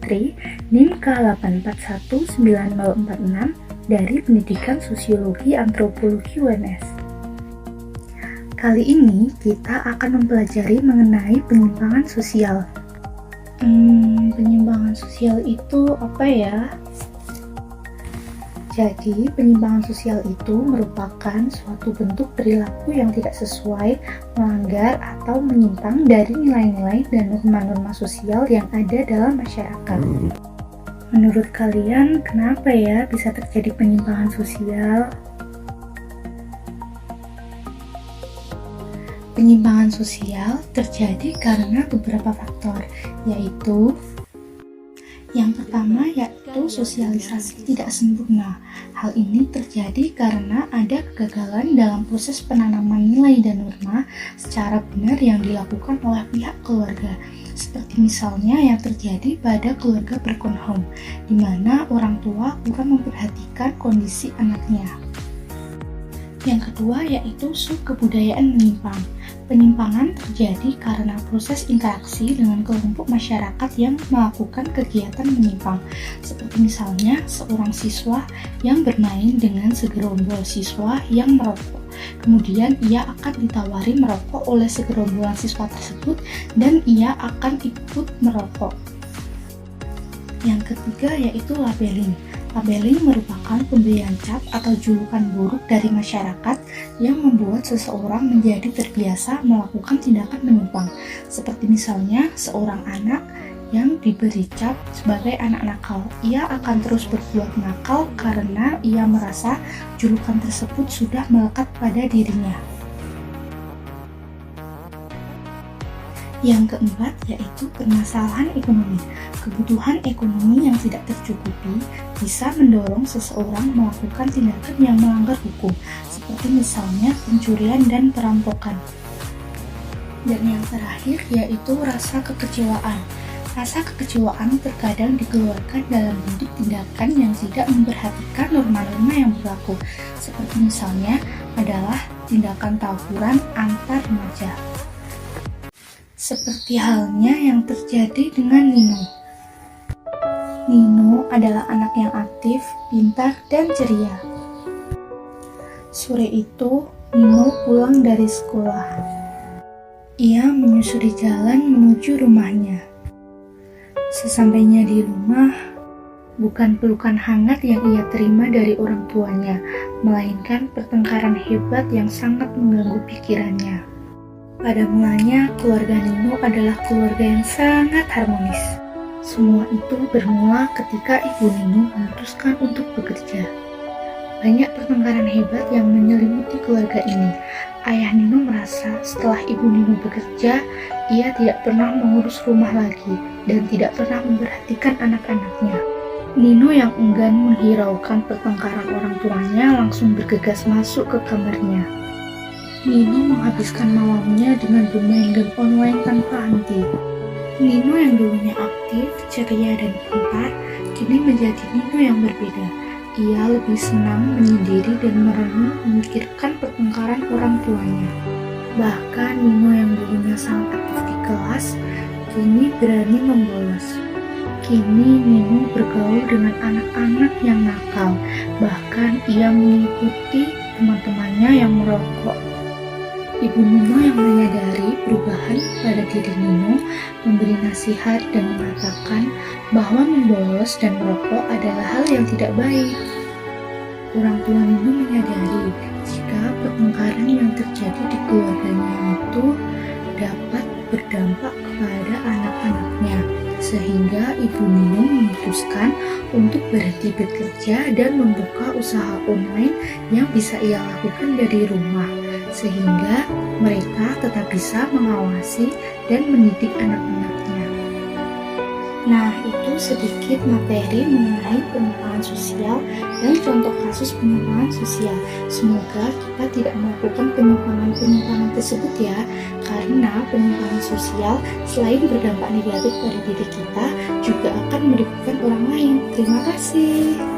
Putri, NIM K8419046 dari Pendidikan Sosiologi Antropologi UNS. Kali ini kita akan mempelajari mengenai penyimpangan sosial. Penyimpangan sosial itu apa ya? Jadi, penyimpangan sosial itu merupakan suatu bentuk perilaku yang tidak sesuai, melanggar, atau menyimpang dari nilai-nilai dan norma-norma sosial yang ada dalam masyarakat. Menurut kalian, kenapa ya bisa terjadi penyimpangan sosial? Penyimpangan sosial terjadi karena beberapa faktor, yaitu yang pertama yaitu sosialisasi tidak sempurna. Hal ini terjadi karena ada kegagalan dalam proses penanaman nilai dan norma secara benar yang dilakukan oleh pihak keluarga. Seperti misalnya yang terjadi pada keluarga broken home, di mana orang tua kurang memperhatikan kondisi anaknya. Yang kedua yaitu subkebudayaan menyimpang. Penyimpangan terjadi karena proses interaksi dengan kelompok masyarakat yang melakukan kegiatan menyimpang, seperti misalnya seorang siswa yang bermain dengan segerombol siswa yang merokok. Kemudian ia akan ditawari merokok oleh segerombolan siswa tersebut dan ia akan ikut merokok. Yang ketiga yaitu labeling. Labeling merupakan pemberian cap atau julukan buruk dari masyarakat yang membuat seseorang menjadi terbiasa melakukan tindakan menyimpang. Seperti misalnya seorang anak yang diberi cap sebagai anak nakal. Ia akan terus berbuat nakal karena ia merasa julukan tersebut sudah melekat pada dirinya. Yang keempat yaitu permasalahan ekonomi. Kebutuhan ekonomi yang tidak tercukupi bisa mendorong seseorang melakukan tindakan yang melanggar hukum, seperti misalnya pencurian dan perampokan. Dan yang terakhir yaitu rasa kekecewaan. Rasa kekecewaan terkadang dikeluarkan dalam bentuk tindakan yang tidak memperhatikan norma-norma yang berlaku, seperti misalnya adalah tindakan tawuran antar remaja. Seperti halnya yang terjadi dengan Nino. Nino adalah anak yang aktif, pintar, dan ceria. Sore itu, Nino pulang dari sekolah. Ia menyusuri jalan menuju rumahnya. Sesampainya di rumah, bukan pelukan hangat yang ia terima dari orang tuanya, melainkan pertengkaran hebat yang sangat mengganggu pikirannya. Pada mulanya, keluarga Nino adalah keluarga yang sangat harmonis. Semua itu bermula ketika ibu Nino memutuskan untuk bekerja. Banyak pertengkaran hebat yang menyelimuti keluarga ini. Ayah Nino merasa setelah ibu Nino bekerja, ia tidak pernah mengurus rumah lagi dan tidak pernah memperhatikan anak-anaknya. Nino yang enggan menghiraukan pertengkaran orang tuanya langsung bergegas masuk ke kamarnya. Nino menghabiskan malamnya dengan bermain game online tanpa henti. Nino yang dulunya aktif, ceria, dan pintar, kini menjadi Nino yang berbeda. Ia lebih senang menyendiri dan merenung memikirkan pertengkaran orang tuanya. Bahkan Nino yang dulunya sangat aktif di kelas, kini berani membolos. Kini Nino bergaul dengan anak-anak yang nakal, bahkan ia mengikuti teman-temannya yang merokok. Ibu Nino yang menyadari perubahan pada diri Nino memberi nasihat dan mengatakan bahwa membolos dan merokok adalah hal yang tidak baik. Orang tua Nino menyadari jika pertengkaran yang terjadi di keluarganya itu dapat berdampak kepada anak-anaknya, sehingga ibu Nino memutuskan untuk berhenti bekerja dan membuka usaha online yang bisa ia lakukan dari rumah, sehingga mereka tetap bisa mengawasi dan mendidik anak-anaknya. Nah, itu sedikit materi mengenai penyimpangan sosial dan contoh kasus penyimpangan sosial. Semoga kita tidak melakukan penyimpangan tersebut ya, karena penyimpangan sosial selain berdampak negatif pada diri kita, juga akan merugikan orang lain. Terima kasih.